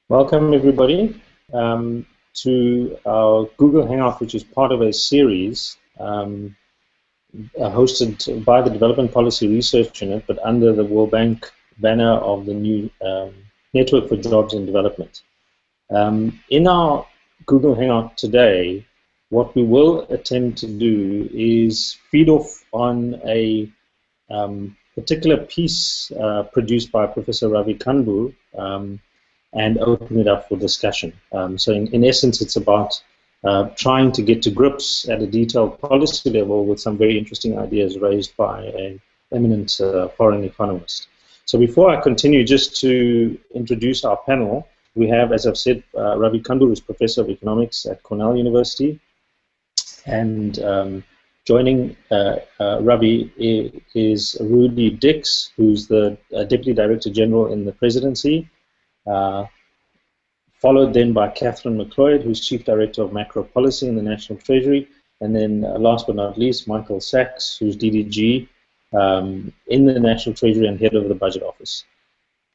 Welcome, everybody, to our Google Hangout, which is part of a series hosted by the Development Policy Research Unit, but under the World Bank banner of the new Network for Jobs and Development. In our Google Hangout today, what we will attempt to do is feed off on a particular piece produced by Professor Ravi Kanbur, and open it up for discussion. So in essence, it's about trying to get to grips at a detailed policy level with some very interesting ideas raised by an eminent foreign economist. So before I continue, just to introduce our panel, we have, as I've said, Ravi Kanbur is Professor of Economics at Cornell University, and joining Ravi is Rudy Dix, who's the Deputy Director General in the Presidency, followed then by Catherine McLeod, who's Chief Director of Macro Policy in the National Treasury, and then last but not least, Michael Sachs, who's DDG in the National Treasury and Head of the Budget Office.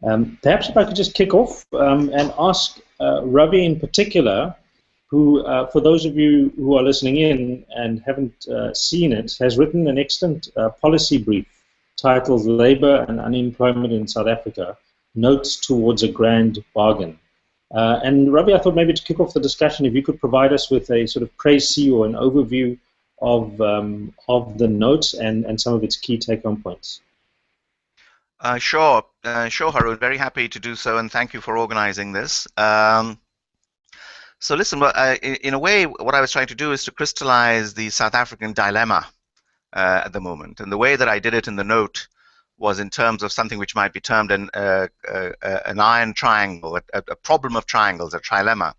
Perhaps if I could just kick off and ask Ravi in particular, who, for those of you who are listening in and haven't seen it, has written an excellent policy brief titled Labour and Unemployment in South Africa, Notes Towards a Grand Bargain. And Ravi, I thought maybe to kick off the discussion, if you could provide us with a sort of précis or an overview of the notes and some of its key take-home points. Sure, Haroon. Very happy to do so, and thank you for organizing this. So listen, in a way, what I was trying to do is to crystallize the South African dilemma at the moment. And the way that I did it in the note was in terms of something which might be termed an iron triangle, a problem of triangles, a trilemma.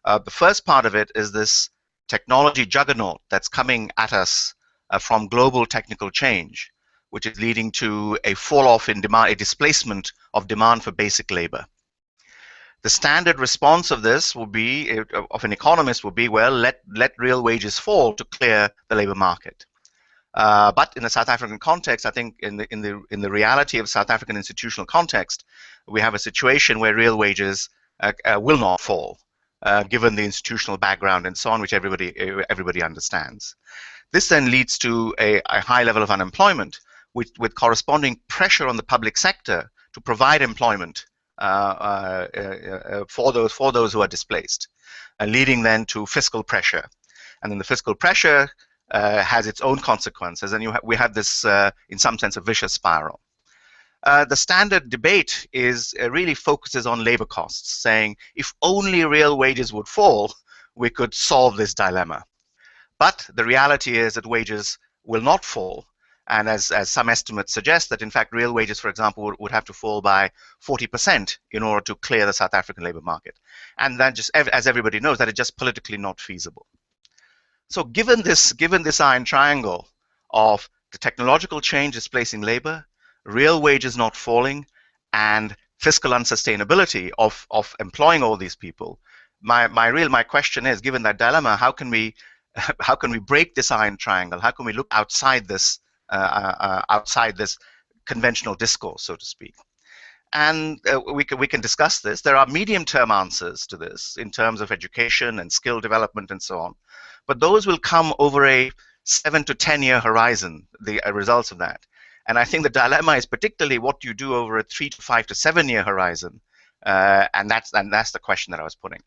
The first part of it is this technology juggernaut that's coming at us from global technical change, which is leading to a fall-off in demand, a displacement of demand for basic labor. The standard response of this will be, of an economist, will be, well, let real wages fall to clear the labor market. But in the South African context, I think in the reality of South African institutional context, we have a situation where real wages will not fall, given the institutional background and so on, which everybody understands. This then leads to a high level of unemployment, with corresponding pressure on the public sector to provide employment for those who are displaced, leading then to fiscal pressure. And then the fiscal pressure has its own consequences, and we have this, in some sense, a vicious spiral. The standard debate really focuses on labor costs, saying if only real wages would fall, we could solve this dilemma. But the reality is that wages will not fall, and as some estimates suggest, that in fact real wages, for example, would have to fall by 40% in order to clear the South African labor market. And that, just as everybody knows, that is just politically not feasible. So given this iron triangle of the technological change displacing labor, real wages not falling, and fiscal unsustainability of employing all these people, my question is, given that dilemma, how can we break this iron triangle? How can we look outside this conventional discourse, so to speak? And we can discuss this. There are medium-term answers to this in terms of education and skill development and so on. But those will come over a 7 to 10 year horizon, the results of that. And I think the dilemma is particularly what you do over a 3 to 5 to 7 year horizon, and that's the question that I was putting.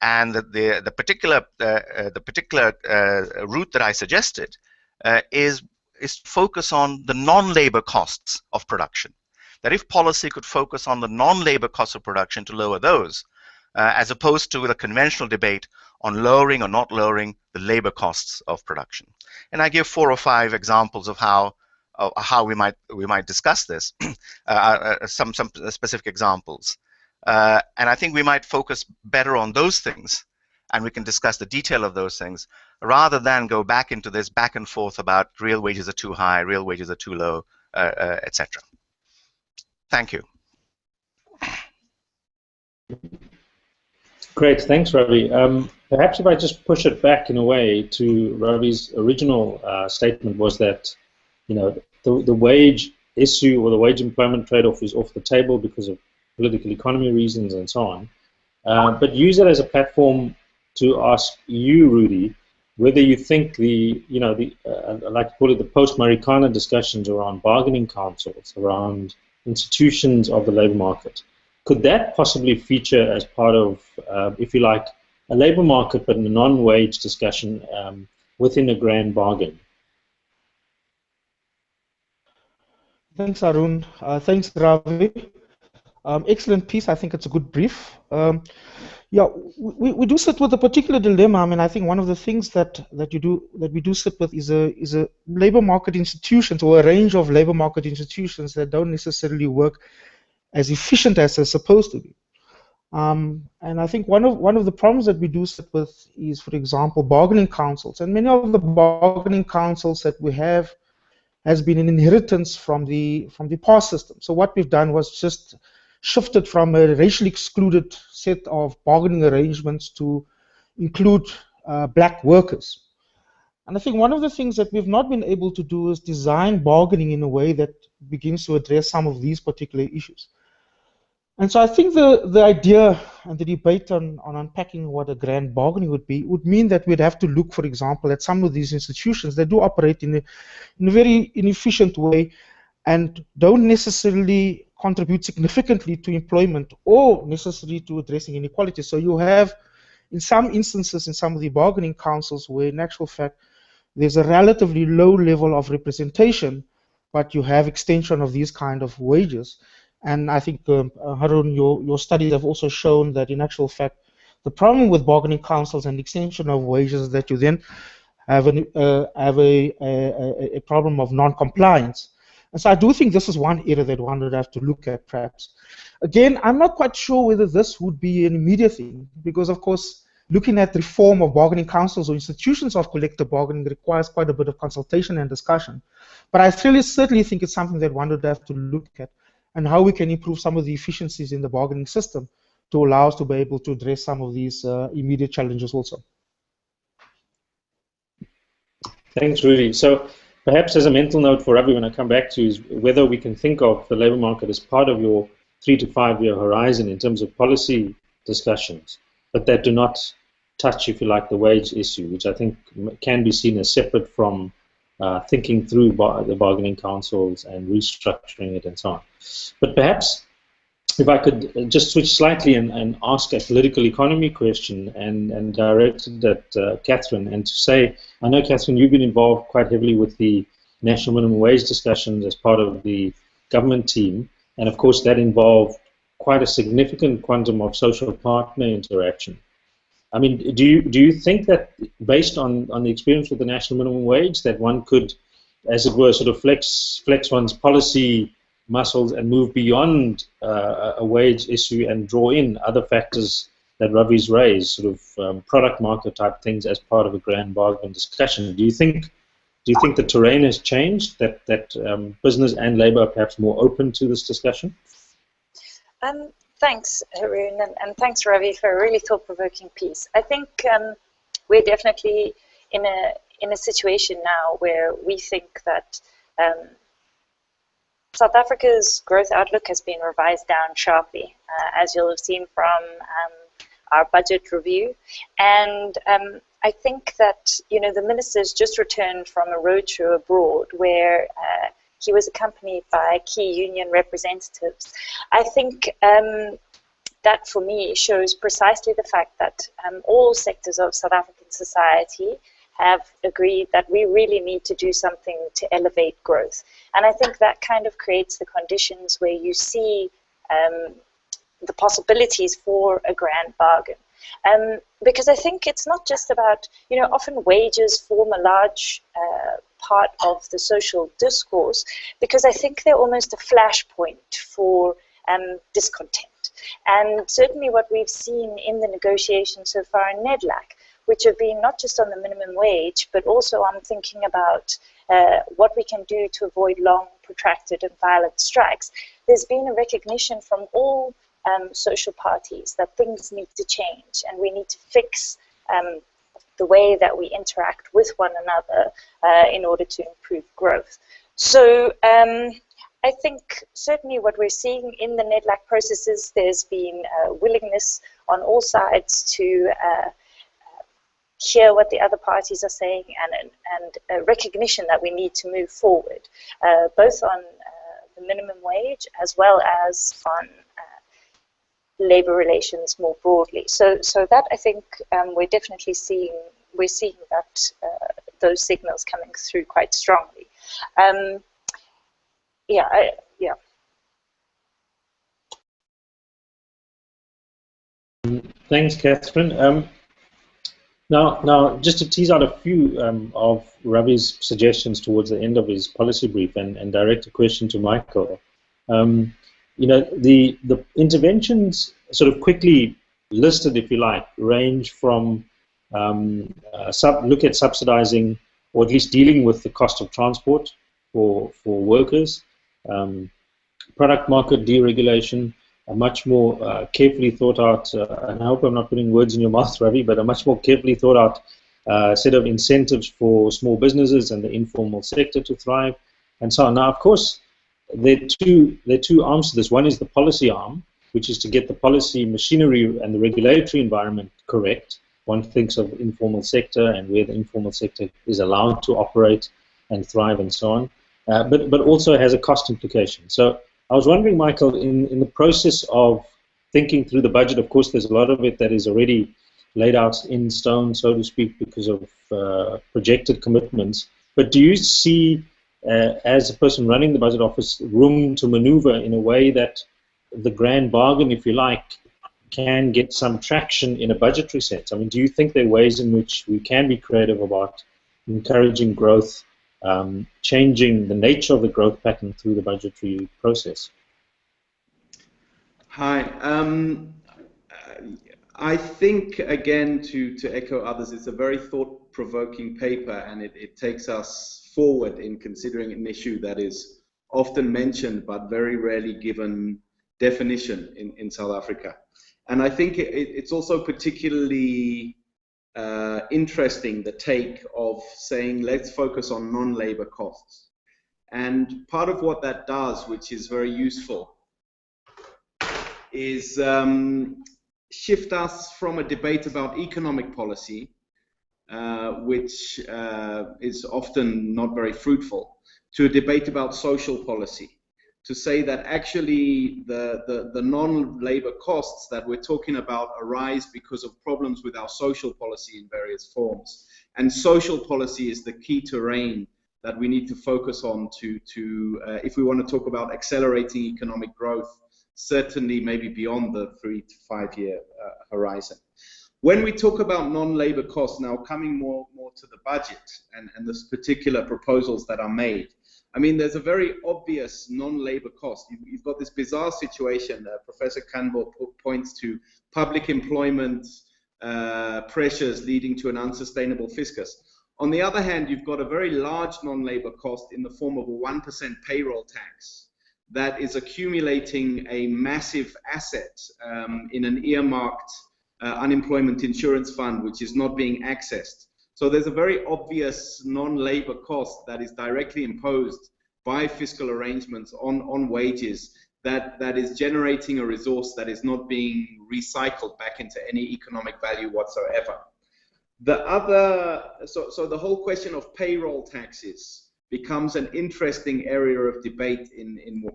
And the particular route that I suggested is to focus on the non-labor costs of production. That if policy could focus on the non-labor costs of production to lower those, as opposed to the conventional debate on lowering or not lowering the labor costs of production. And I give 4 or 5 examples of how we might discuss this, some specific examples. And I think we might focus better on those things, and we can discuss the detail of those things, rather than go back into this back and forth about real wages are too high, real wages are too low, etc. Thank you. Great, thanks, Ravi. Perhaps if I just push it back in a way to Ravi's original statement, was that, you know, the wage issue or the wage employment trade-off is off the table because of political economy reasons and so on. but use it as a platform to ask you, Rudy, whether you think I like to call it the post-Marikana discussions around bargaining councils, around institutions of the labor market, could that possibly feature as part of, if you like, a labor market but a non-wage discussion within a grand bargain? Thanks, Arun. Thanks, Ravi. Excellent piece. I think it's a good brief. Yeah, we do sit with a particular dilemma. I mean, I think one of the things that we do sit with is a labor market institutions, or a range of labor market institutions that don't necessarily work as efficient as they're supposed to be. And I think one of the problems that we do sit with is, for example, bargaining councils. And many of the bargaining councils that we have has been an inheritance from the past system. So what we've done was just shifted from a racially excluded set of bargaining arrangements to include black workers. And I think one of the things that we've not been able to do is design bargaining in a way that begins to address some of these particular issues. And so I think the idea and the debate on unpacking what a grand bargaining would be would mean that we'd have to look, for example, at some of these institutions that do operate in a very inefficient way and don't necessarily contribute significantly to employment or necessarily to addressing inequality. So you have, in some instances, in some of the bargaining councils, where in actual fact there's a relatively low level of representation, but you have extension of these kind of wages. And I think, Harun, your studies have also shown that in actual fact, the problem with bargaining councils and extension of wages is that you then have a problem of non-compliance. And so I do think this is one area that one would have to look at, perhaps. Again, I'm not quite sure whether this would be an immediate thing, because of course, looking at reform of bargaining councils or institutions of collective bargaining requires quite a bit of consultation and discussion. But I certainly think it's something that one would have to look at, and how we can improve some of the efficiencies in the bargaining system to allow us to be able to address some of these immediate challenges also. Thanks, Rudy. So perhaps as a mental note for everyone I come back to is whether we can think of the labor market as part of your 3 to 5 year horizon in terms of policy discussions, but that do not touch, if you like, the wage issue, which I think can be seen as separate from thinking through the bargaining councils and restructuring it and so on. But perhaps if I could just switch slightly and ask a political economy question and direct it at Catherine, and to say, I know, Catherine, you've been involved quite heavily with the national minimum wage discussions as part of the government team, and of course that involved quite a significant quantum of social partner interaction. I mean, do you think that based on the experience with the national minimum wage that one could, as it were, sort of flex one's policy muscles and move beyond a wage issue and draw in other factors that Ravi's raised, sort of product market type things as part of a grand bargain discussion? Do you think the terrain has changed, that business and labor are perhaps more open to this discussion? Thanks, Harun, and thanks, Ravi, for a really thought-provoking piece. I think we're definitely in a situation now where we think that South Africa's growth outlook has been revised down sharply, as you'll have seen from our budget review. And I think that, the minister's just returned from a roadshow abroad where he was accompanied by key union representatives. I think that, for me, shows precisely the fact that all sectors of South African society have agreed that we really need to do something to elevate growth. And I think that kind of creates the conditions where you see the possibilities for a grand bargain. Because I think it's not just about, often wages form a large part of the social discourse, because I think they're almost a flashpoint for discontent. And certainly what we've seen in the negotiations so far in NEDLAC, which have been not just on the minimum wage, but also on thinking about what we can do to avoid long, protracted and violent strikes, there's been a recognition from all social parties that things need to change, and we need to fix the way that we interact with one another in order to improve growth. So I think certainly what we're seeing in the NEDLAC processes, there's been a willingness on all sides to hear what the other parties are saying, and a recognition that we need to move forward, both on the minimum wage as well as on labor relations more broadly. So that, I think, we're definitely seeing that those signals coming through quite strongly. Yeah. Thanks, Catherine. Now, just to tease out a few of Ravi's suggestions towards the end of his policy brief, and direct a question to Michael. The interventions, sort of quickly listed, if you like, range from look at subsidizing, or at least dealing with the cost of transport for workers, product market deregulation, a much more carefully thought out, and I hope I'm not putting words in your mouth, Ravi, but a much more carefully thought out set of incentives for small businesses and the informal sector to thrive, and so on. Now, of course, there are two arms to this. One is the policy arm, which is to get the policy machinery and the regulatory environment correct. One thinks of informal sector and where the informal sector is allowed to operate and thrive and so on, but also has a cost implication. So I was wondering, Michael, in the process of thinking through the budget, of course, there's a lot of it that is already laid out in stone, so to speak, because of projected commitments. But do you see, as a person running the budget office, room to maneuver in a way that the grand bargain, if you like, can get some traction in a budgetary sense? I mean, do you think there are ways in which we can be creative about encouraging growth, changing the nature of the growth pattern through the budgetary process? Hi. I think, again, to echo others, it's a very thought-provoking paper, and it takes us forward in considering an issue that is often mentioned but very rarely given definition in South Africa. And I think it's also particularly interesting, the take of saying, let's focus on non-labor costs. And part of what that does, which is very useful, is shift us from a debate about economic policy, which is often not very fruitful, to a debate about social policy. To say that actually the non-labor costs that we're talking about arise because of problems with our social policy in various forms. And social policy is the key terrain that we need to focus on if we want to talk about accelerating economic growth, certainly maybe beyond the 3 to 5 year horizon. When we talk about non-labor costs, now coming more to the budget and the particular proposals that are made, I mean, there's a very obvious non-labor cost. You've got this bizarre situation that Professor Campbell points to, public employment pressures leading to an unsustainable fiscus. On the other hand, you've got a very large non-labor cost in the form of a 1% payroll tax that is accumulating a massive asset in an earmarked unemployment insurance fund, which is not being accessed. So there's a very obvious non-labor cost that is directly imposed by fiscal arrangements on wages that is generating a resource that is not being recycled back into any economic value whatsoever. So the whole question of payroll taxes becomes an interesting area of debate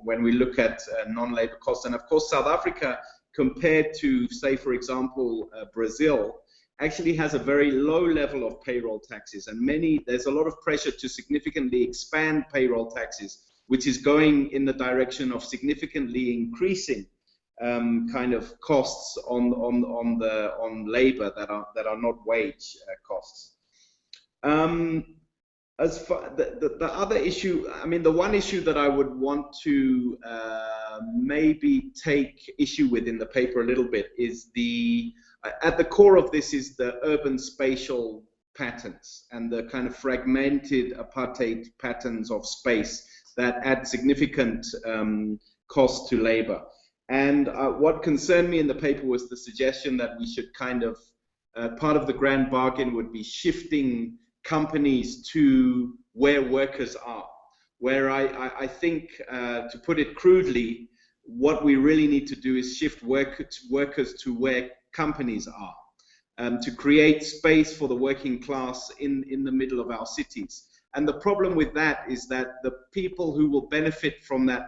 when we look at non-labor costs. And of course, South Africa, compared to, say, for example, Brazil, actually has a very low level of payroll taxes, and there's a lot of pressure to significantly expand payroll taxes, which is going in the direction of significantly increasing kind of costs on labor that are not wage costs. As far the other issue, I mean, the one issue that I would want to maybe take issue with in the paper a little bit is at the core of this is the urban spatial patterns and the kind of fragmented apartheid patterns of space that add significant cost to labor. And what concerned me in the paper was the suggestion that we should kind of, part of the grand bargain would be shifting companies to where workers are. where I think, to put it crudely, what we really need to do is shift workers to where companies are, to create space for the working class in the middle of our cities. And the problem with that is that the people who will benefit from that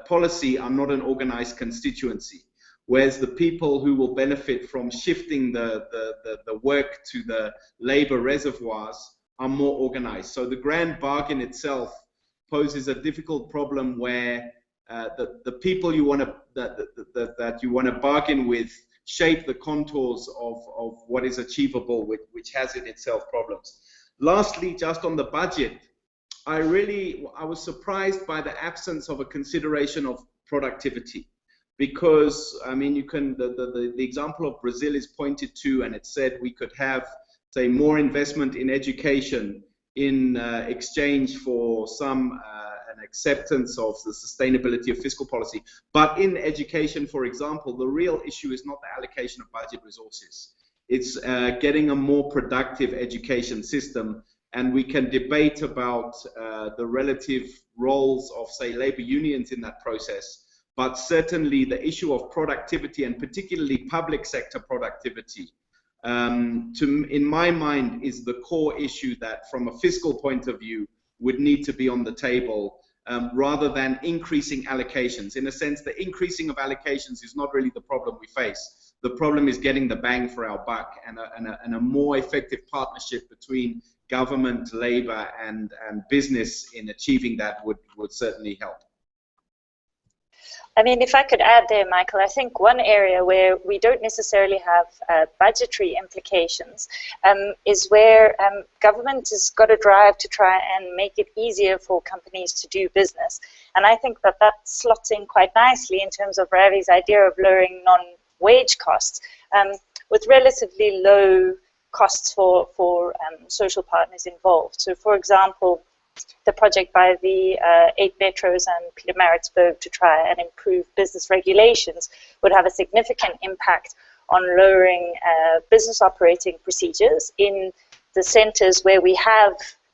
policy are not an organized constituency, whereas the people who will benefit from shifting the work to the labor reservoirs are more organized. So the grand bargain itself poses a difficult problem where the people you want to that you want to bargain with shape the contours of what is achievable, which has in itself problems. Lastly, just on the budget, I was surprised by the absence of a consideration of productivity, because I mean, you can the example of Brazil is pointed to, and it said we could have, say, more investment in education in exchange for some an acceptance of the sustainability of fiscal policy. But in education, for example, the real issue is not the allocation of budget resources. It's getting a more productive education system, and we can debate about the relative roles of, say, labor unions in that process. But certainly the issue of productivity, and particularly public sector productivity, in my mind, is the core issue that, from a fiscal point of view, would need to be on the table, rather than increasing allocations. In a sense, the increasing of allocations is not really the problem we face. The problem is getting the bang for our buck, and a more effective partnership between government, labor, and business in achieving that would certainly help. I mean, if I could add there, Michael, I think one area where we don't necessarily have budgetary implications is where government has got a drive to try and make it easier for companies to do business. And I think that slots in quite nicely in terms of Ravi's idea of lowering non-wage costs with relatively low costs for social partners involved. So, for example, the project by the 8 metros and Peter Maritzburg to try and improve business regulations would have a significant impact on lowering business operating procedures in the centers where we have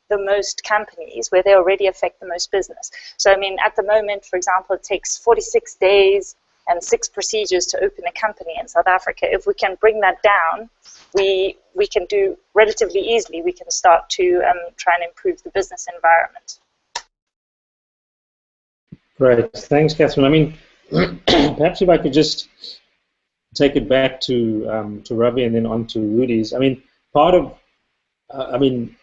the most companies, where they already affect the most business. So, I mean, at the moment, for example, it takes 46 days and 6 procedures to open a company in South Africa. If we can bring that down, we can do relatively easily, we can start to try and improve the business environment. Great, thanks, Catherine. I mean, perhaps if I could just take it back to Ravi and then on to Rudy's. I mean, part of, I mean,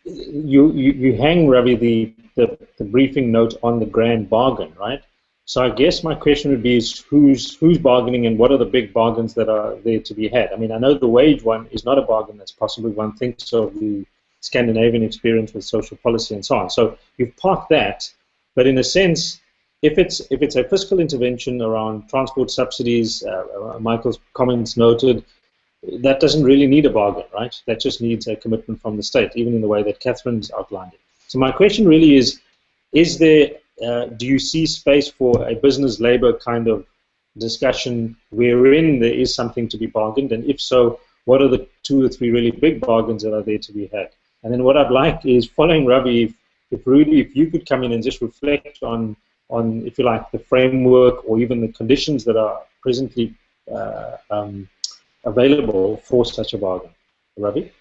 you hang, Ravi, the briefing note on the grand bargain, right? So I guess my question would be is who's bargaining, and what are the big bargains that are there to be had? I mean, I know the wage one is not a bargain that's possible. One thinks of the Scandinavian experience with social policy and so on. So you've parked that, but in a sense, if it's a fiscal intervention around transport subsidies, Michael's comments noted, that doesn't really need a bargain, right? That just needs a commitment from the state, even in the way that Catherine's outlined it. So my question really is there, do you see space for a business-labor kind of discussion wherein there is something to be bargained? And if so, what are the 2 or 3 really big bargains that are there to be had? And then what I'd like is, following Ravi, if Rudy, if you could come in and just reflect on, if you like, the framework or even the conditions that are presently available for such a bargain. Ravi?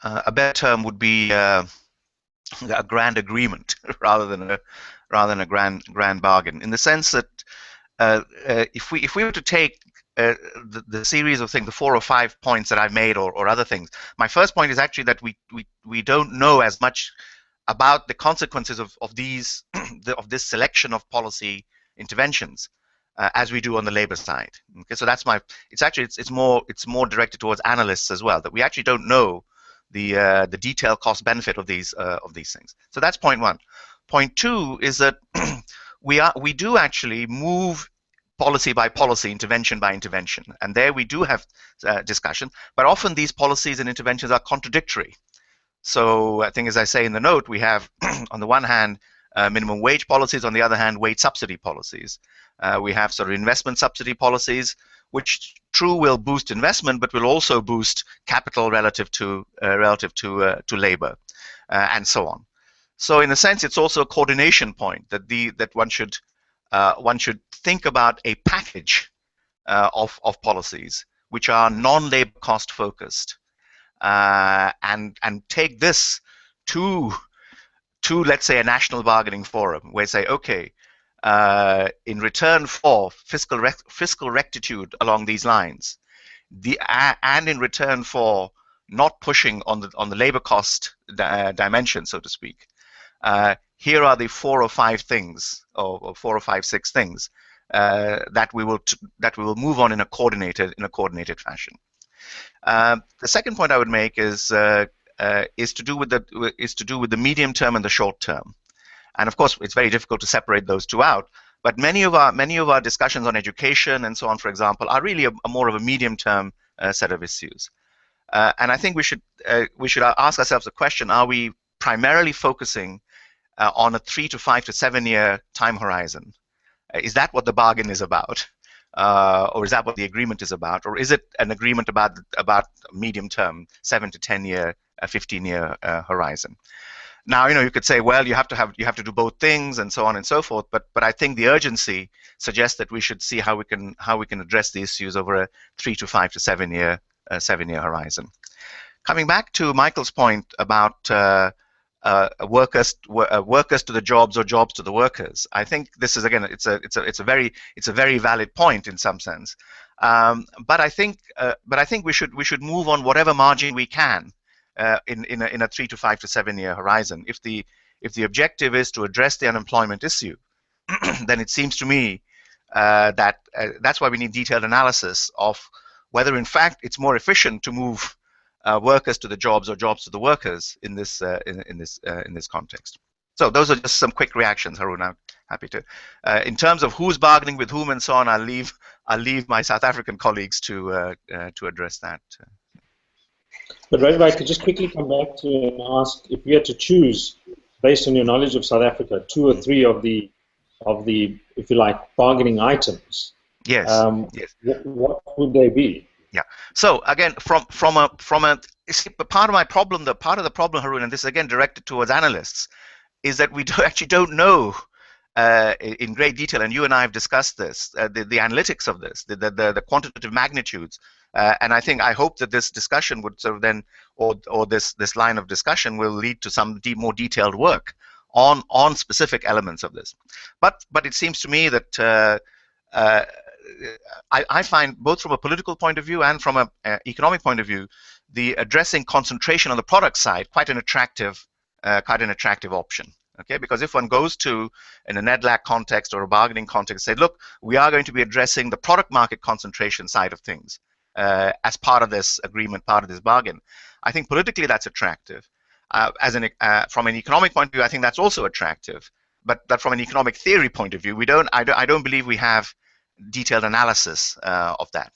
A better term would be a grand agreement rather than a grand bargain, in the sense that if we were to take the series of things, the 4 or 5 points that I've made, or other things, my first point is actually that we don't know as much about the consequences of these of this selection of policy interventions as we do on the labor side. Okay, so that's my. It's more directed towards analysts as well, that we actually don't know the detailed cost benefit of these things. So that's point 1. Point 2 is that we do actually move policy by policy, intervention by intervention, and there we do have discussion. But often these policies and interventions are contradictory. So I think, as I say in the note, we have on the one hand Minimum wage policies, on the other hand, wage subsidy policies. We have sort of investment subsidy policies, which true will boost investment, but will also boost capital relative to labor, and so on. So in a sense, it's also a coordination point that one should think about a package of policies which are non-labor cost focused, and take this to let's say a national bargaining forum where say, okay, in return for fiscal rectitude along these lines, and in return for not pushing on the labor cost dimension, so to speak, here are the 4 or 5 things, or 4 or 5, 6 things that we will move on in a coordinated fashion. The second point I would make is to do with the medium term and the short term, and of course it's very difficult to separate those two out. But many of our discussions on education and so on, for example, are really more of a medium term set of issues. And I think we should ask ourselves the question: are we primarily focusing on a 3 to 5 to 7 year time horizon? Is that what the bargain is about? Or is that what the agreement is about? Or is it an agreement about medium term, 7 to 10 year, 15 year horizon? Now, you could say, well, you have to do both things and so on and so forth. But I think the urgency suggests that we should see how we can address the issues over a 3 to 5 to 7 year horizon. Coming back to Michael's point about workers to the jobs or jobs to the workers, I think this is, again, it's a very valid point in some sense. But I think we should move on whatever margin we can in a 3 to 5 to 7 year horizon. If the objective is to address the unemployment issue, then it seems to me that that's why we need detailed analysis of whether in fact it's more efficient to move workers to the jobs or jobs to the workers in this context. So those are just some quick reactions, Harun. I'm happy to. In terms of who's bargaining with whom and so on, I'll leave my South African colleagues to address that. But Rajab, I could just quickly come back to you and ask, if you had to choose, based on your knowledge of South Africa, 2 or 3 of the if you like, bargaining items. Yes. Yes. What would they be? Yeah. So again, from a part of the problem, Harun, and this is again directed towards analysts, is that we actually don't know in great detail, and you and I have discussed this, the analytics of this, the quantitative magnitudes, and I hope that this discussion would sort of then, or this line of discussion will lead to some more detailed work on specific elements of this. But it seems to me that I find, both from a political point of view and from an economic point of view, the addressing concentration on the product side quite an attractive option. Okay, because if one goes to, in a NEDLAC context or a bargaining context, say, look, we are going to be addressing the product market concentration side of things as part of this agreement, part of this bargain, I think politically that's attractive. From an economic point of view, I think that's also attractive. But from an economic theory point of view, I don't believe we have detailed analysis of that.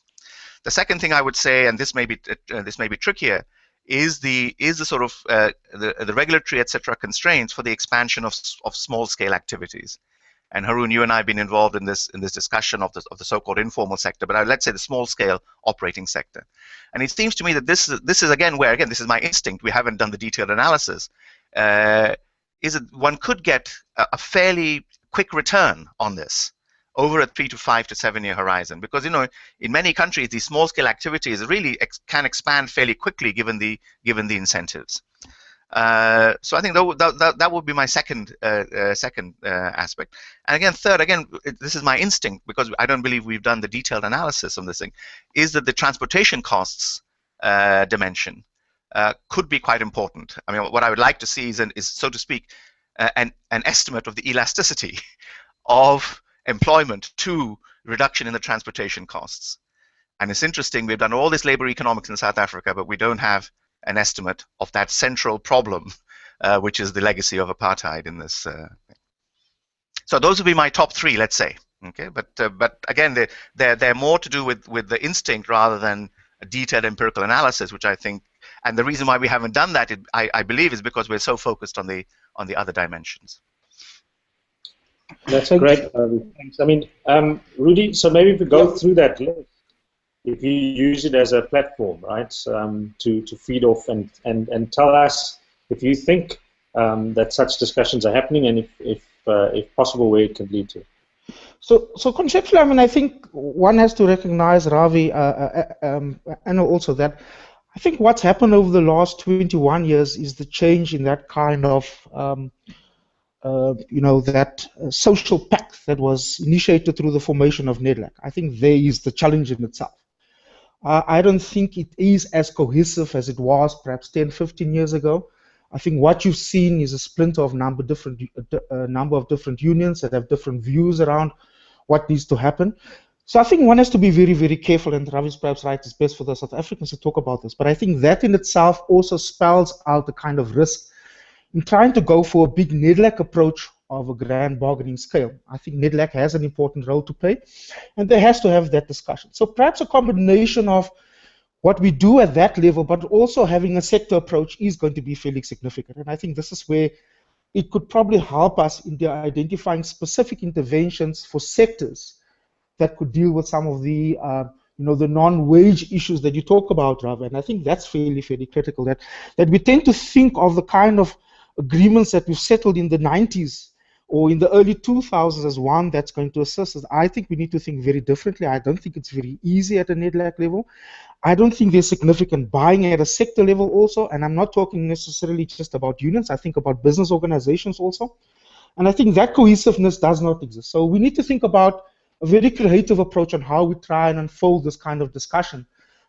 The second thing I would say, and this may be trickier, is the sort of the regulatory etc. constraints for the expansion of small scale activities. And Harun, you and I have been involved in this discussion of the so-called informal sector, but let's say the small scale operating sector. And it seems to me that this is again where, again, this is my instinct, we haven't done the detailed analysis, is that one could get a fairly quick return on this over a 3 to 5 to 7 year horizon, because in many countries these small scale activities really can expand fairly quickly given the incentives. So I think that would be my second aspect. And again, third, this is my instinct, because I don't believe we've done the detailed analysis of this thing, is that the transportation costs dimension could be quite important. I mean, what I would like to see is so to speak, an estimate of the elasticity of employment to reduction in the transportation costs. And it's interesting, we've done all this labor economics in South Africa, but we don't have an estimate of that central problem, which is the legacy of apartheid in this. So those would be my top 3, let's say. Okay, but again, they're more to do with the instinct rather than a detailed empirical analysis, which I think, and the reason why we haven't done that, I believe, is because we're so focused on the other dimensions. That's Thanks. great. Thanks. I mean, Rudy, so maybe if we go through that list, if you use it as a platform, right, to feed off and tell us if you think that such discussions are happening, and if possible, where it can lead to. So conceptually, I mean, I think one has to recognize, Ravi, and also that I think what's happened over the last 21 years is the change in that kind of, that social pact that was initiated through the formation of NEDLAC. I think there is the challenge in itself. I don't think it is as cohesive as it was perhaps 10, 15 years ago. I think what you've seen is a splinter of number of different unions that have different views around what needs to happen. So I think one has to be very, very careful, and Ravi's perhaps right, it's best for the South Africans to talk about this. But I think that in itself also spells out the kind of risk in trying to go for a big NEDLAC approach of a grand bargaining scale. I think NEDLAC has an important role to play, and there has to have that discussion. So perhaps a combination of what we do at that level, but also having a sector approach is going to be fairly significant. And I think this is where it could probably help us in identifying specific interventions for sectors that could deal with some of the the non-wage issues that you talk about, Ravi. And I think that's fairly critical, that we tend to think of the kind of agreements that we've settled in the 90s or in the early 2000s as one that's going to assist us. I think we need to think very differently. I don't think it's very easy at a NEDLAC level. I don't think there's significant buying at a sector level also, and I'm not talking necessarily just about unions. I think about business organizations also. And I think that cohesiveness does not exist. So we need to think about a very creative approach on how we try and unfold this kind of discussion.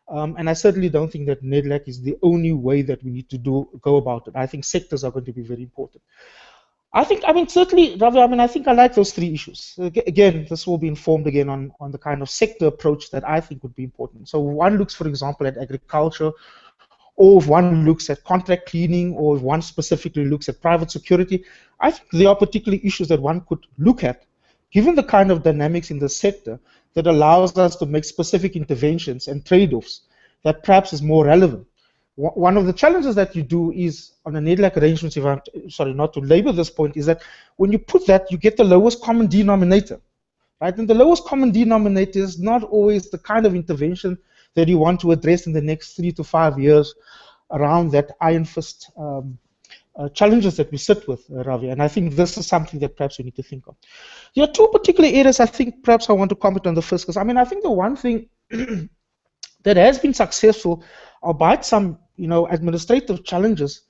And I certainly don't think that NEDLAC is the only way that we need to go about it. I think sectors are going to be very important. Certainly, Ravi, I think I like those three issues. Again, this will be informed again on the kind of sector approach that I think would be important. So one looks, for example, at agriculture, or if one looks at contract cleaning, or if one specifically looks at private security. I think there are particular issues that one could look at, given the kind of dynamics in the sector, that allows us to make specific interventions and trade-offs that perhaps is more relevant. One of the challenges that you do is on a NEDLAC arrangement, if I'm sorry not to labor this point, is that when you put that, you get the lowest common denominator, right? And the lowest common denominator is not always the kind of intervention that you want to address in the next 3 to 5 years around that iron fist challenges that we sit with, Ravi. And I think this is something that perhaps we need to think of. There are two particular areas I think perhaps I want to comment on the first, because I think the one thing that has been successful, albeit some administrative challenges,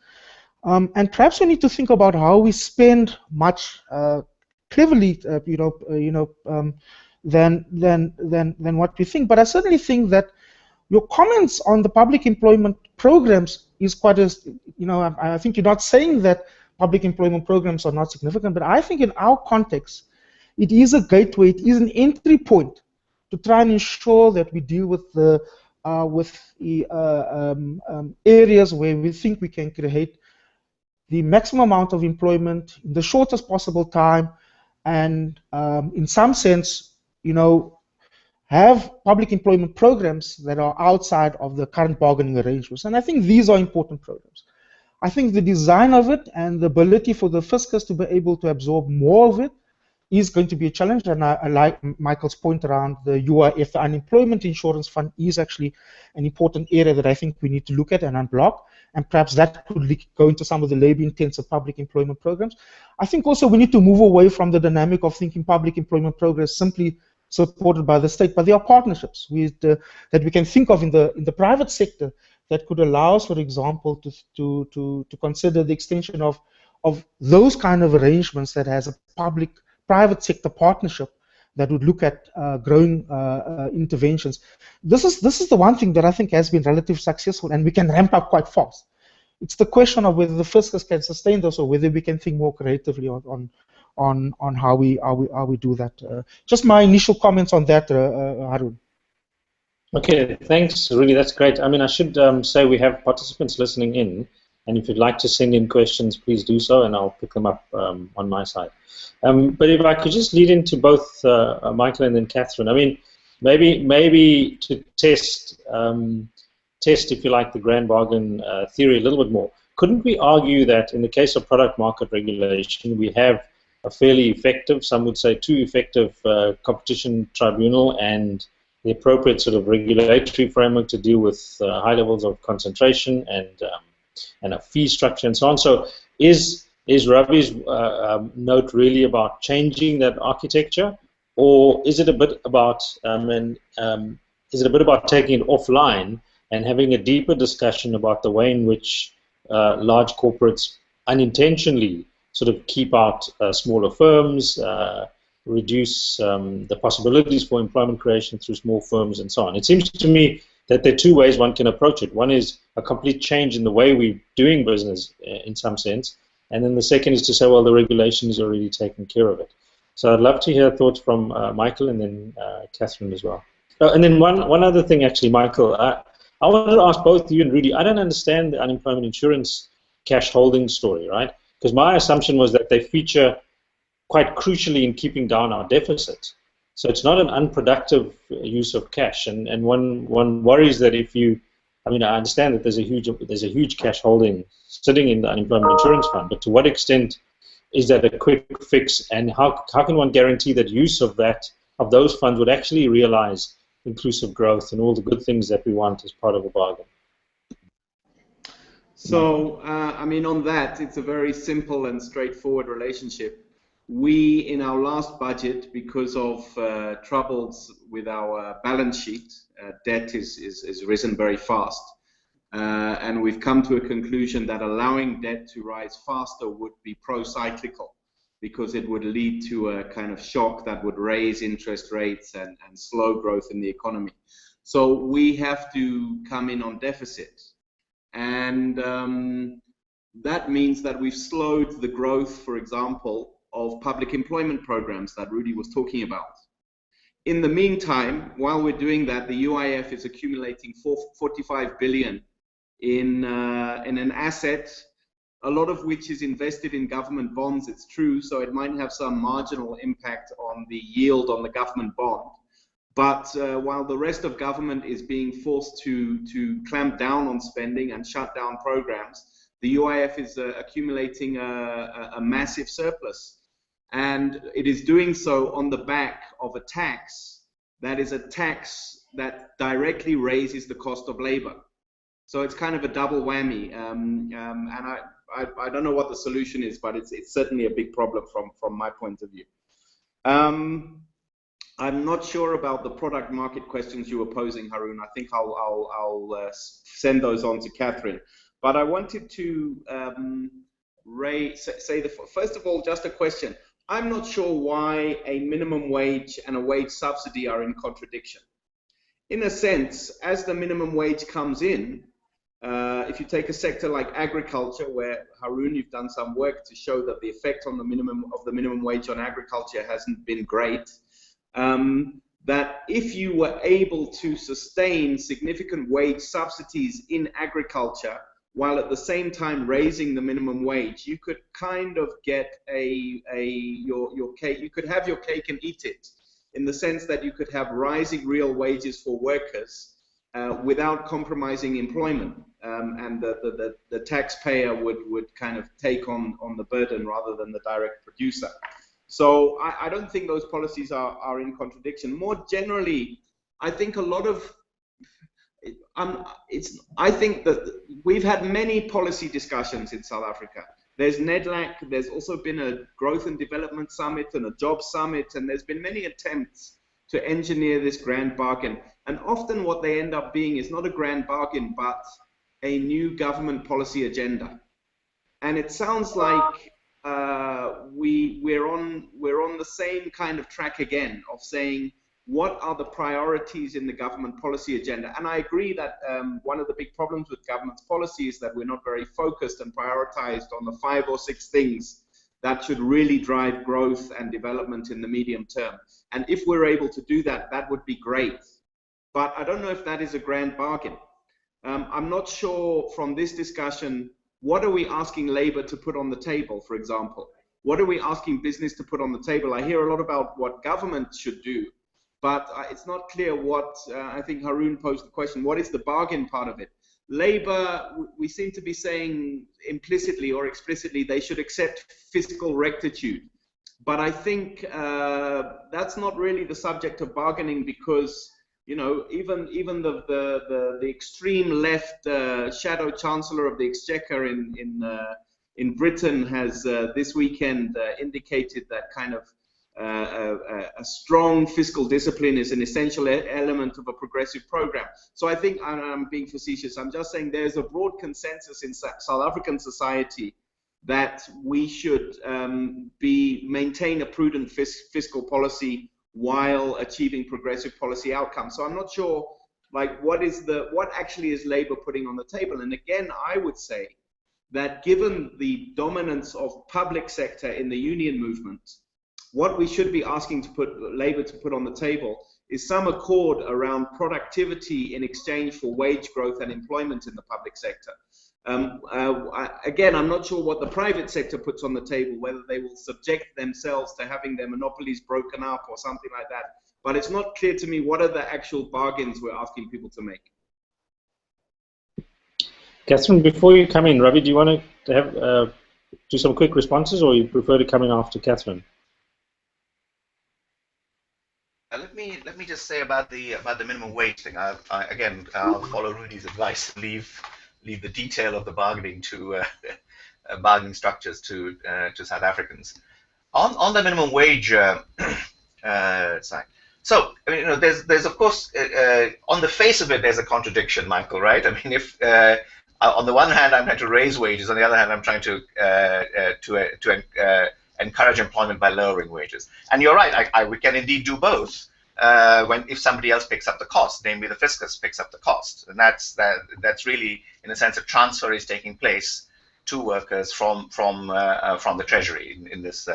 and perhaps we need to think about how we spend much cleverly, than what we think. But I certainly think that your comments on the public employment programs is quite a, I think you're not saying that public employment programs are not significant, but I think in our context, it is a gateway, it is an entry point to try and ensure that we deal with the areas where we think we can create the maximum amount of employment in the shortest possible time, and in some sense, have public employment programs that are outside of the current bargaining arrangements. And I think these are important programs. I think the design of it and the ability for the fiscus to be able to absorb more of it is going to be a challenge, and I like Michael's point around the UIF, the Unemployment Insurance Fund, is actually an important area that I think we need to look at and unblock, and perhaps that could go into some of the labor-intensive public employment programs. I think also we need to move away from the dynamic of thinking public employment programs simply supported by the state, but there are partnerships that we can think of in the private sector that could allow us, for example, to consider the extension of those kind of arrangements that has a private sector partnership that would look at growing interventions. This is the one thing that I think has been relatively successful, and we can ramp up quite fast. It's the question of whether the fiscus can sustain those, or whether we can think more creatively on how we do that. Just my initial comments on that, Harun. Okay, thanks, Rudy. That's great. I should say we have participants listening in, and if you'd like to send in questions, please do so, and I'll pick them up on my side. But if I could just lead into both Michael and then Catherine. Maybe to test, if you like, the grand bargain theory a little bit more. Couldn't we argue that in the case of product market regulation, we have a fairly effective, some would say too effective, competition tribunal and the appropriate sort of regulatory framework to deal with high levels of concentration and a fee structure and so on. So is Ravi's note really about changing that architecture, or is it a bit about taking it offline and having a deeper discussion about the way in which large corporates unintentionally sort of keep out smaller firms, reduce the possibilities for employment creation through small firms and so on? It seems to me that there are two ways one can approach it. One is a complete change in the way we're doing business in some sense, and then the second is to say, well, the regulation is already taking care of it. So I'd love to hear thoughts from Michael and then Catherine as well. And then one other thing, actually, Michael, I wanted to ask both you and Rudy. I don't understand the unemployment insurance cash holding story, right? Because my assumption was that they feature quite crucially in keeping down our deficit. So it's not an unproductive use of cash, and one worries that if you, I mean, I understand that there's a huge cash holding sitting in the unemployment insurance fund, but to what extent is that a quick fix, and how can one guarantee that use of those funds would actually realize inclusive growth and all the good things that we want as part of a bargain? So, I mean, on that, it's a very simple and straightforward relationship. We, in our last budget, because of troubles with our balance sheet, debt is risen very fast. And we've come to a conclusion that allowing debt to rise faster would be pro-cyclical, because it would lead to a kind of shock that would raise interest rates and slow growth in the economy. So we have to come in on deficit. And that means that we've slowed the growth, for example, of public employment programs that Rudy was talking about. In the meantime, while we're doing that, the UIF is accumulating 45 billion in an asset, a lot of which is invested in government bonds. It's true, so it might have some marginal impact on the yield on the government bond. But while the rest of government is being forced to clamp down on spending and shut down programs, the UIF is accumulating a massive surplus. And it is doing so on the back of a tax that is a tax that directly raises the cost of labor. So it's kind of a double whammy. And I don't know what the solution is, but it's certainly a big problem from my point of view. I'm not sure about the product market questions you were posing, Haroon. I think I'll send those on to Catherine. But I wanted to first of all, just a question. I'm not sure why a minimum wage and a wage subsidy are in contradiction. In a sense, as the minimum wage comes in, if you take a sector like agriculture, where Haroon, you've done some work to show that the effect on the minimum wage on agriculture hasn't been great, that if you were able to sustain significant wage subsidies in agriculture, while at the same time raising the minimum wage, you could kind of get your cake. You could have your cake and eat it, in the sense that you could have rising real wages for workers without compromising employment, and the taxpayer would kind of take on the burden rather than the direct producer. So I don't think those policies are in contradiction. More generally, I think a lot of I think that we've had many policy discussions in South Africa. There's NEDLAC, there's also been a Growth and Development Summit and a Job Summit, and there's been many attempts to engineer this grand bargain. And often what they end up being is not a grand bargain, but a new government policy agenda. And it sounds like we're on the same kind of track again of saying, what are the priorities in the government policy agenda? And I agree that one of the big problems with government's policy is that we're not very focused and prioritized on the 5 or 6 things that should really drive growth and development in the medium term. And if we're able to do that, that would be great. But I don't know if that is a grand bargain. I'm not sure from this discussion, what are we asking Labour to put on the table, for example? What are we asking business to put on the table? I hear a lot about what government should do, but it's not clear what, I think Haroon posed the question, what is the bargain part of it? Labour, we seem to be saying implicitly or explicitly they should accept fiscal rectitude. But I think that's not really the subject of bargaining, because even the extreme left shadow chancellor of the exchequer in Britain has this weekend indicated that kind of a strong fiscal discipline is an essential element of a progressive program. So I think, I'm being facetious, I'm just saying there's a broad consensus in South African society that we should maintain a prudent fiscal policy while achieving progressive policy outcomes. So I'm not sure, like, what actually is Labour putting on the table? And again, I would say that given the dominance of public sector in the union movement, what we should be asking Labour to put on the table is some accord around productivity in exchange for wage growth and employment in the public sector. Again, I'm not sure what the private sector puts on the table, whether they will subject themselves to having their monopolies broken up or something like that. But it's not clear to me what are the actual bargains we're asking people to make. Catherine, before you come in, Ravi, do you want to have do some quick responses, or you prefer to come in after Catherine? Let me just say about the minimum wage thing. Again, I'll follow Rudy's advice. Leave the detail of the bargaining to bargaining structures to South Africans. On the minimum wage side. So I mean, there's of course on the face of it there's a contradiction, Michael, right? I mean, if on the one hand I'm trying to raise wages, on the other hand I'm trying to encourage employment by lowering wages. And you're right, we can indeed do both if somebody else picks up the cost, namely the fiscus picks up the cost, and that's really, in a sense, a transfer is taking place to workers from the Treasury in this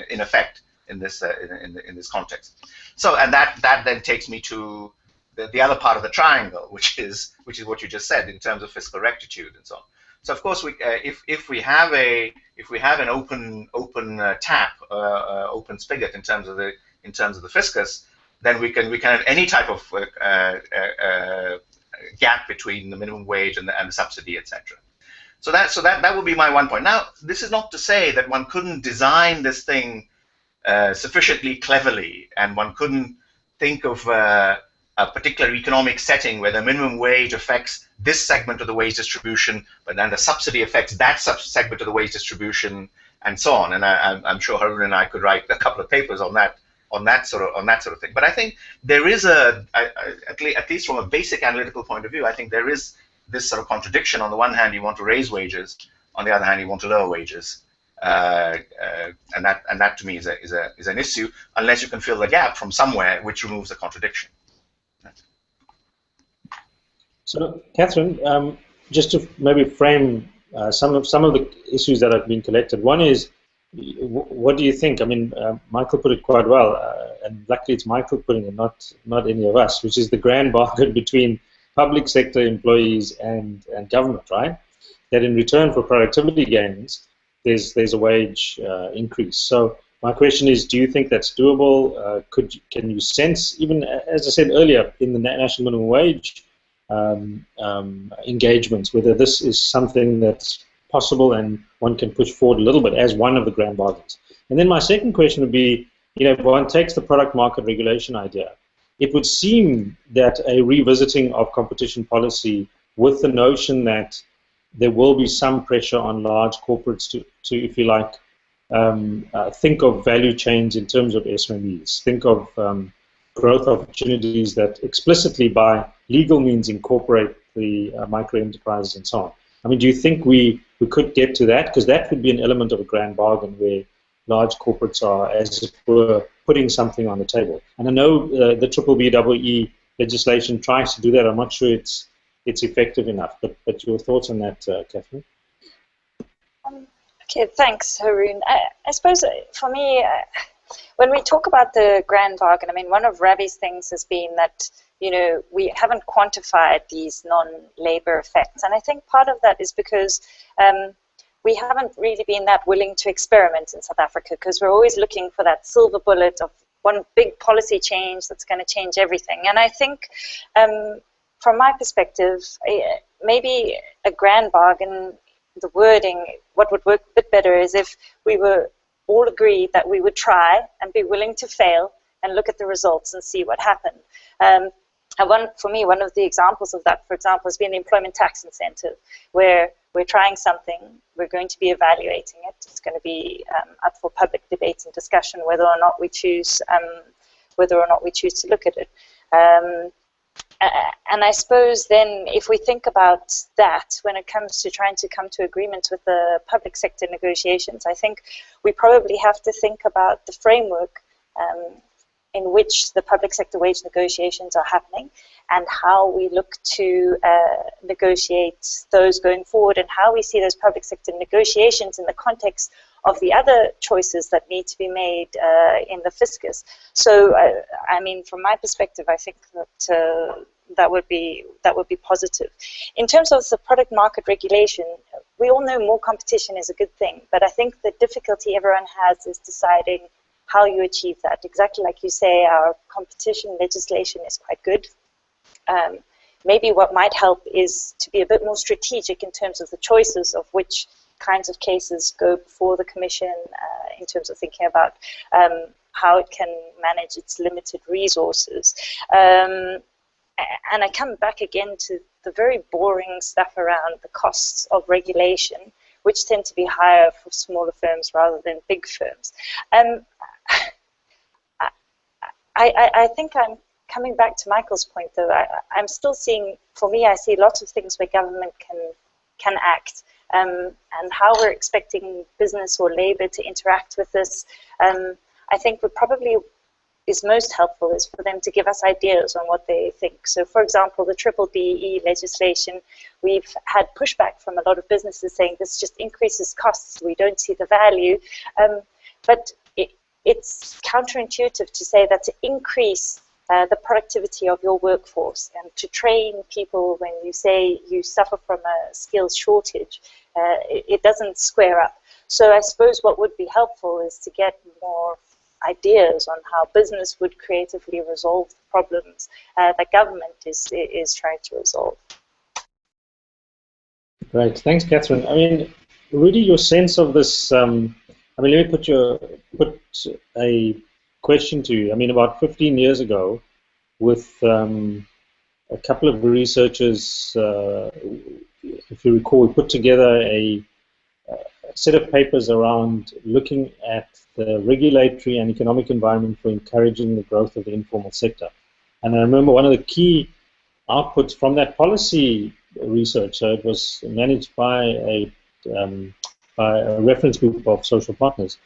in effect in this context. So, and that then takes me to the other part of the triangle, which is what you just said in terms of fiscal rectitude and so on. So of course, if we have an open tap, open spigot in terms of the fiscus, then we can have any type of gap between the minimum wage and the subsidy, etc. So that would be my one point. Now, this is not to say that one couldn't design this thing sufficiently cleverly, and one couldn't think of a particular economic setting where the minimum wage affects this segment of the wage distribution, but then the subsidy affects that segment of the wage distribution, and so on. And I'm sure Harun and I could write a couple of papers on that sort of thing. But I think there is at least from a basic analytical point of view, I think there is this sort of contradiction. On the one hand, you want to raise wages; on the other hand, you want to lower wages, and that to me is an issue, unless you can fill the gap from somewhere, which removes the contradiction. So, Catherine, just to maybe frame some of the issues that have been collected. One is, what do you think? I mean, Michael put it quite well, and luckily it's Michael putting it, not any of us, which is the grand bargain between public sector employees and government, right? That in return for productivity gains, there's a wage increase. So my question is, do you think that's doable? Can you sense, even as I said earlier, in the national minimum wage engagements, whether this is something that's possible and one can push forward a little bit as one of the grand bargains? And then my second question would be, if one takes the product market regulation idea, it would seem that a revisiting of competition policy with the notion that there will be some pressure on large corporates to if you like, think of value chains in terms of SMEs, think of growth opportunities that explicitly by legal means incorporate the micro enterprises and so on. I mean, do you think we could get to that? Because that would be an element of a grand bargain where large corporates are, as it were, putting something on the table. And I know the BBBEE legislation tries to do that. I'm not sure it's effective enough. But your thoughts on that, Catherine? Okay, thanks, Harun. I suppose for me, when we talk about the grand bargain, I mean, one of Ravi's things has been that we haven't quantified these non-labor effects, and I think part of that is because we haven't really been that willing to experiment in South Africa, because we're always looking for that silver bullet of one big policy change that's going to change everything. And I think, from my perspective, maybe a grand bargain, the wording, what would work a bit better is if we were all agreed that we would try and be willing to fail and look at the results and see what happened. For me, one of the examples of that, for example, has been the employment tax incentive, where we're trying something, we're going to be evaluating it. It's going to be up for public debate and discussion whether or not we choose to look at it. And I suppose then, if we think about that when it comes to trying to come to agreement with the public sector negotiations, I think we probably have to think about the framework in which the public sector wage negotiations are happening, and how we look to negotiate those going forward, and how we see those public sector negotiations in the context of the other choices that need to be made in the fiscus. So, I mean, from my perspective, I think that that would be positive. In terms of the product market regulation, we all know more competition is a good thing, but I think the difficulty everyone has is deciding how you achieve that. Exactly like you say, our competition legislation is quite good. Maybe what might help is to be a bit more strategic in terms of the choices of which kinds of cases go before the Commission, in terms of thinking about how it can manage its limited resources. And I come back again to the very boring stuff around the costs of regulation, which tend to be higher for smaller firms rather than big firms. I think I'm coming back to Michael's point, though. I'm still seeing, for me, I see lots of things where government can act, and how we're expecting business or labor to interact with this. I think what probably is most helpful is for them to give us ideas on what they think. So, for example, the BBBE legislation, we've had pushback from a lot of businesses saying this just increases costs, we don't see the value. But it's counterintuitive to say that to increase the productivity of your workforce and to train people when you say you suffer from a skills shortage, it doesn't square up. So I suppose what would be helpful is to get more ideas on how business would creatively resolve the problems that government is trying to resolve. Great, thanks, Catherine. I mean, Rudy, your sense of this. I mean, let me put a question to you. I mean, about 15 years ago, with a couple of researchers, if you recall, we put together a set of papers around looking at the regulatory and economic environment for encouraging the growth of the informal sector. And I remember one of the key outputs from that policy research, so it was managed by a reference group of social partners,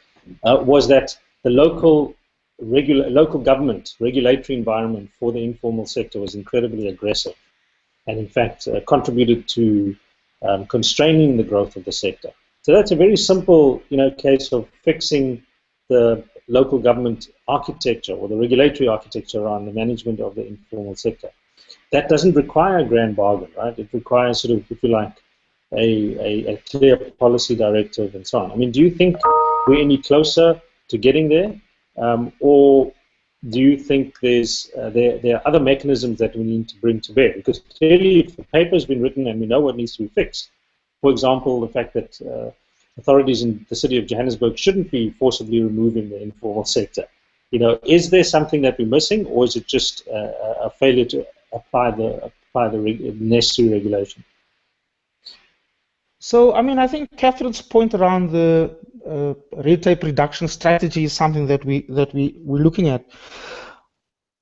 was that the local government regulatory environment for the informal sector was incredibly aggressive, and in fact contributed to constraining the growth of the sector. So that's a very simple, case of fixing the local government architecture or the regulatory architecture around the management of the informal sector. That doesn't require a grand bargain, right? It requires sort of, if you like, a clear policy directive and so on. I mean, do you think we're any closer to getting there, or do you think there are other mechanisms that we need to bring to bear? Because clearly, if the paper's been written and we know what needs to be fixed, for example, the fact that authorities in the city of Johannesburg shouldn't be forcibly removing the informal sector, is there something that we're missing, or is it just a failure to apply the necessary regulation? So, I mean, I think Catherine's point around the red tape reduction strategy is something that we're looking at.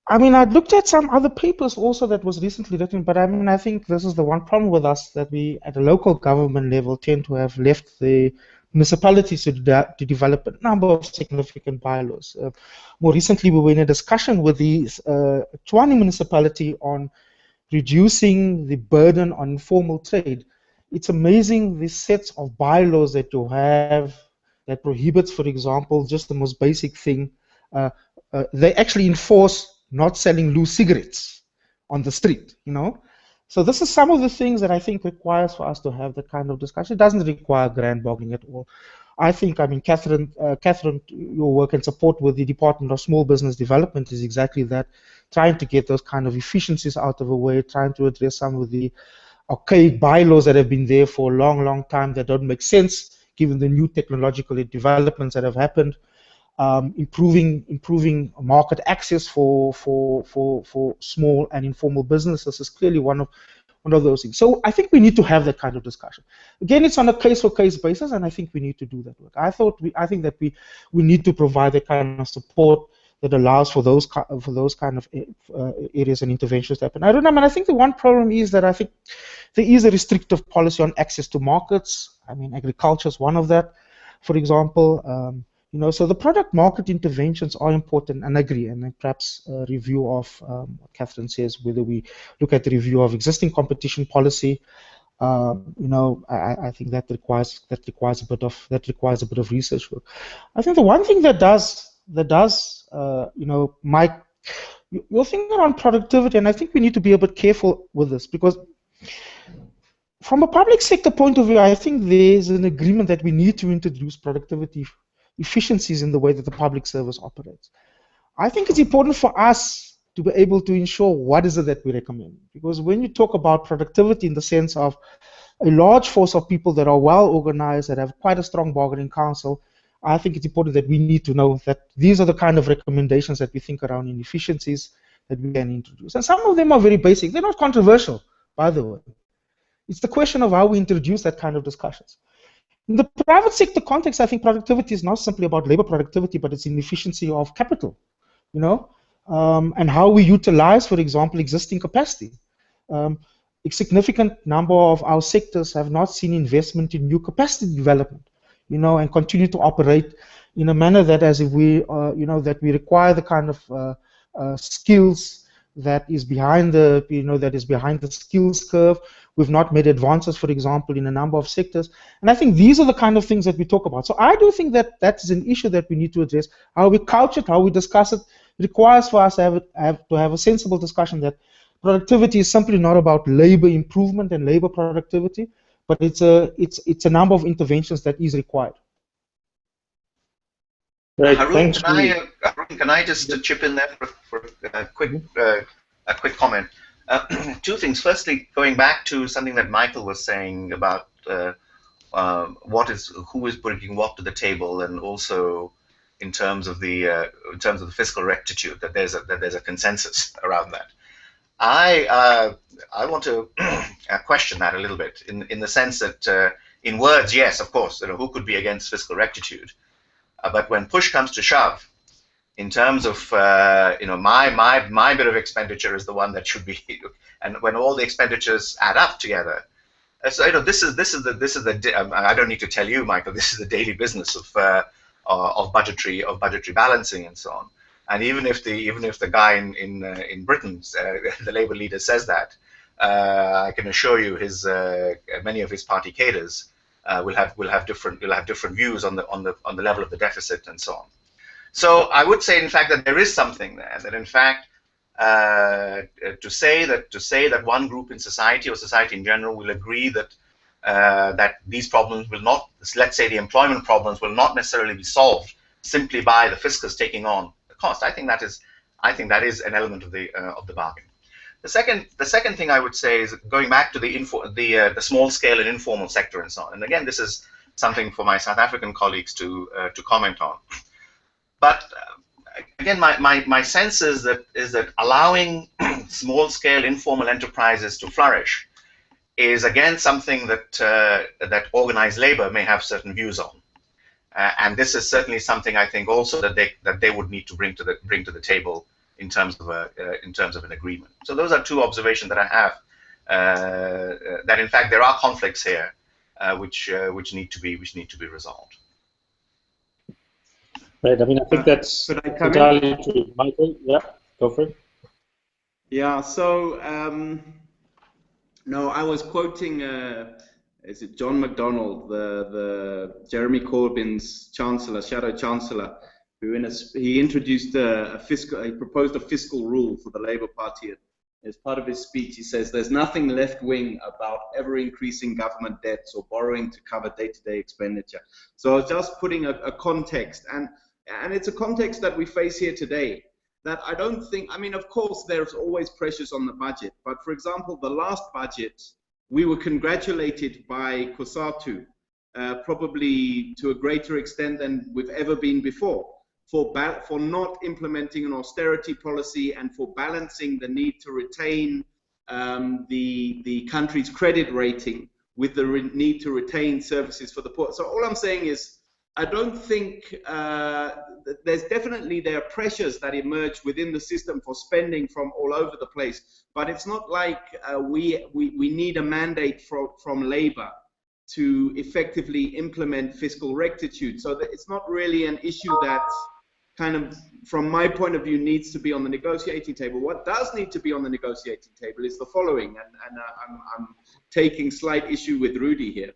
I mean, I looked at some other papers also that was recently written, but I mean, I think this is the one problem with us, that we, at a local government level, tend to have left the municipalities to develop a number of significant bylaws. More recently, we were in a discussion with the Tshwane municipality on reducing the burden on informal trade. It's amazing the sets of bylaws that you have that prohibits, for example, just the most basic thing. They actually enforce not selling loose cigarettes on the street, So this is some of the things that I think requires for us to have that kind of discussion. It doesn't require grand bargaining at all. I think, I mean, Catherine, your work and support with the Department of Small Business Development is exactly that, trying to get those kind of efficiencies out of the way, trying to address some of the archaic bylaws that have been there for a long, long time that don't make sense, given the new technological developments that have happened. Improving market access for small and informal businesses is clearly one of those things. So I think we need to have that kind of discussion. Again, it's on a case-for-case basis, and I think we need to do that work. I think that we need to provide the kind of support that allows for those kind of areas and interventions to happen. I don't know, I think the one problem is that I think there is a restrictive policy on access to markets. I mean, agriculture is one of that, for example. You know, so the product market interventions are important, and I agree. And then perhaps a review of what Catherine says, whether we look at the review of existing competition policy. You know, I think that requires a bit of research work. I think the one thing that does you know, Mike, you're thinking around productivity, and I think we need to be a bit careful with this, because from a public sector point of view, I think there's an agreement that we need to introduce productivity efficiencies in the way that the public service operates. I think it's important for us to be able to ensure what is it that we recommend, because when you talk about productivity in the sense of a large force of people that are well organized, that have quite a strong bargaining council, I think it's important that we need to know that these are the kind of recommendations that we think around inefficiencies that we can introduce. And some of them are very basic. They're not controversial, by the way. It's the question of how we introduce that kind of discussions. In the private sector context, I think productivity is not simply about labor productivity, but it's inefficiency of capital, you know, and how we utilize, for example, existing capacity. A significant number of our sectors have not seen investment in new capacity development, you know, and continue to operate in a manner that, as if we, you know, that we require the kind of skills that is behind the, you know, that is behind the skills curve. We've not made advances, for example, in a number of sectors. And I think these are the kind of things that we talk about. So I do think that that is an issue that we need to address. How we couch it, how we discuss it, requires for us to have a sensible discussion that productivity is simply not about labor improvement and labor productivity, but it's a number of interventions that is required. Right, Harun, can I just chip in there for a quick comment? Two things. Firstly, going back to something that Michael was saying about who is bringing what to the table, and also in terms of the fiscal rectitude, that there's a consensus around that. I want to question that a little bit in the sense that in words, yes, of course, you know, who could be against fiscal rectitude, but when push comes to shove, in terms of you know, my bit of expenditure is the one that should be, and when all the expenditures add up together, so you know, this is the I don't need to tell you, Michael, this is the daily business of budgetary balancing and so on. And even if the guy in Britain, the Labour leader, says that, I can assure you many of his party cadres will have different views on the level of the deficit and so on. So I would say, in fact, that there is something there. That in fact, to say that one group in society or society in general will agree that that these problems will not, let's say the employment problems, will not necessarily be solved simply by the fiscus taking on the cost. I think that is an element of the bargain. The second thing I would say is going back to the small scale and informal sector and so on. And again, this is something for my South African colleagues to comment on. But again, my sense is that allowing small-scale informal enterprises to flourish is again something that organized labor may have certain views on, and this is certainly something I think also that they would need to bring to the table in terms of an agreement. So those are two observations that I have. That in fact there are conflicts here, which need to be resolved. Right. I mean, I think that's entirely true. Michael, yeah, go for it. Yeah. So no, I was quoting. Is it John McDonnell, the Jeremy Corbyn's chancellor, shadow chancellor, who he introduced he proposed a fiscal rule for the Labour Party. As part of his speech, he says, "There's nothing left-wing about ever-increasing government debts or borrowing to cover day-to-day expenditure." So I was just putting a context, and it's a context that we face here today. That I don't think. I mean, of course, there's always pressures on the budget, but for example, the last budget, we were congratulated by COSATU probably to a greater extent than we've ever been before, for not implementing an austerity policy and for balancing the need to retain the country's credit rating with the need to retain services for the poor. So all I'm saying is, I don't think there are pressures that emerge within the system for spending from all over the place, but it's not like we need a mandate from Labour to effectively implement fiscal rectitude. So that it's not really an issue that kind of, from my point of view, needs to be on the negotiating table. What does need to be on the negotiating table is the following, and I'm taking slight issue with Rudy here.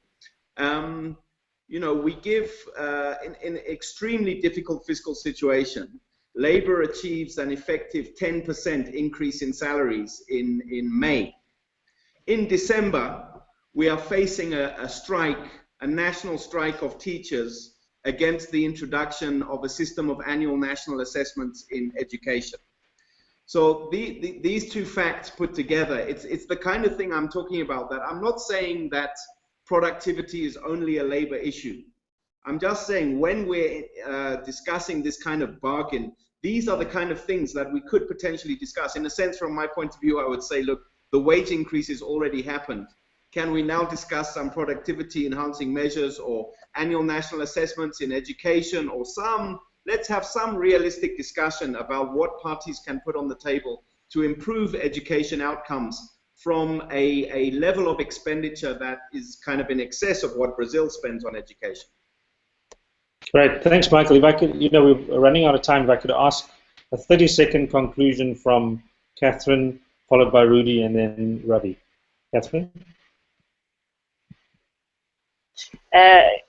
You know, we give, in an extremely difficult fiscal situation, Labour achieves an effective 10% increase in salaries in May. In December, we are facing a strike, a national strike of teachers against the introduction of a system of annual national assessments in education. So these two facts put together, it's the kind of thing I'm talking about, that I'm not saying that productivity is only a Labour issue. I'm just saying, when we're discussing this kind of bargain, these are the kind of things that we could potentially discuss. In a sense, from my point of view, I would say, look, the wage increases already happened. Can we now discuss some productivity enhancing measures or annual national assessments in education, or let's have some realistic discussion about what parties can put on the table to improve education outcomes from a level of expenditure that is kind of in excess of what Brazil spends on education. Great, thanks, Michael. If I could, you know, we're running out of time. If I could ask a 30-second conclusion from Catherine, followed by Rudy, and then Ravi. Catherine?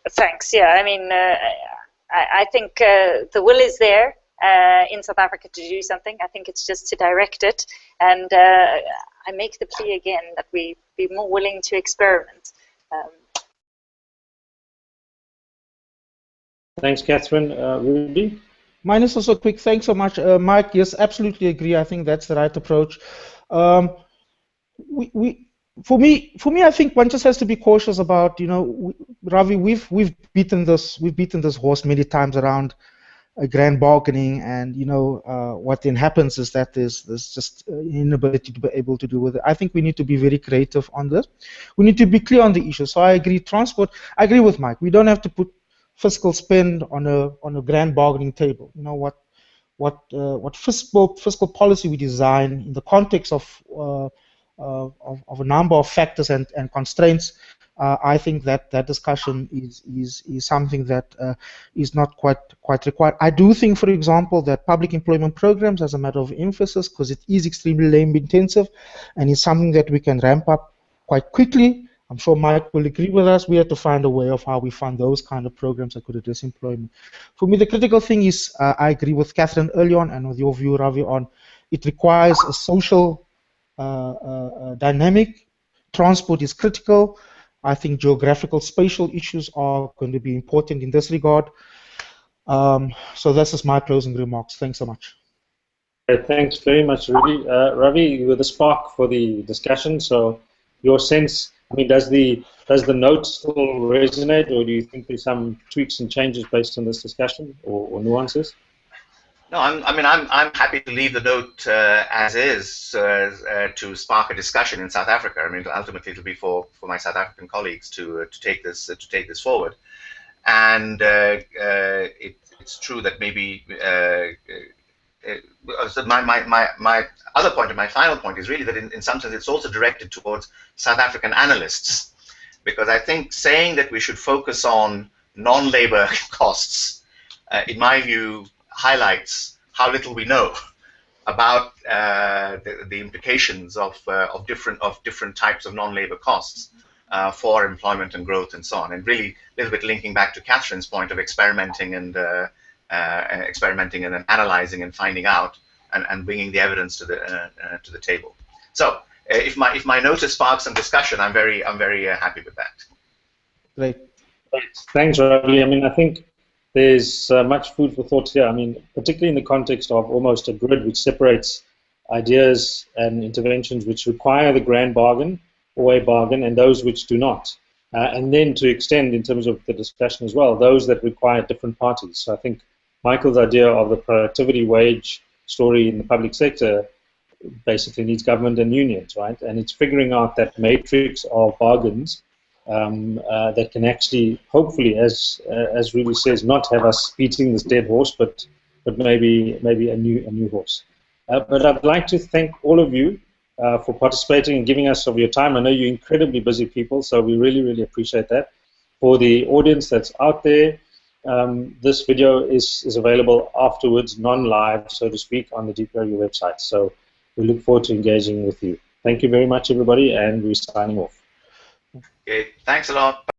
Thanks. Yeah, I mean, I think the will is there in South Africa to do something. I think it's just to direct it, and I make the plea again that we be more willing to experiment. Thanks, Catherine. Rudy? Mine is also quick. Thanks so much, Mike. Yes, absolutely agree. I think that's the right approach. For me, I think one just has to be cautious about, you know, Ravi, we've beaten this horse many times around grand bargaining, and you know what then happens is that there's just inability to be able to deal with it. I think we need to be very creative on this. We need to be clear on the issue. So I agree. Transport. I agree with Mike. We don't have to put fiscal spend on a grand bargaining table. You know what fiscal policy we design in the context of a number of factors and constraints. I think that discussion is something that is not quite required. I do think, for example, that public employment programs, as a matter of emphasis, because it is extremely labor intensive, and it's something that we can ramp up quite quickly. I'm sure Mike will agree with us. We have to find a way of how we fund those kind of programs that could address employment. For me, the critical thing is, I agree with Catherine early on, and with your view, Ravi, on it requires a social dynamic. Transport is critical. I think geographical spatial issues are going to be important in this regard. So this is my closing remarks. Thanks so much. Thanks very much, Rudy. Ravi, you were the spark for the discussion. So your sense, I mean, does the note still resonate, or do you think there's some tweaks and changes based on this discussion, or nuances? No, I'm happy to leave the note as is to spark a discussion in South Africa. I mean, ultimately it'll be for my South African colleagues to take this forward. And it's true that maybe my other point, and my final point, is really that in some sense it's also directed towards South African analysts, because I think saying that we should focus on non-labor costs, in my view, highlights how little we know about the implications of different types of non-labor costs for employment and growth and so on. And really, a little bit linking back to Catherine's point of experimenting and analyzing and finding out and bringing the evidence to the table. So, if my notice sparks some discussion, I'm very happy with that. Great. Thanks, Ravi. I mean, I think there's much food for thought here. I mean, particularly in the context of almost a grid which separates ideas and interventions which require the grand bargain or a bargain and those which do not. and then to extend in terms of the discussion as well, those that require different parties. So I think Michael's idea of the productivity wage story in the public sector basically needs government and unions, right? And it's figuring out that matrix of bargains that can actually, hopefully, as Ruby says, not have us beating this dead horse, but maybe a new horse. But I'd like to thank all of you for participating and giving us of your time. I know you're incredibly busy people, so we really, really appreciate that. For the audience that's out there, this video is available afterwards, non-live, so to speak, on the DPRU website. So we look forward to engaging with you. Thank you very much, everybody, and we're signing off. Okay, thanks a lot.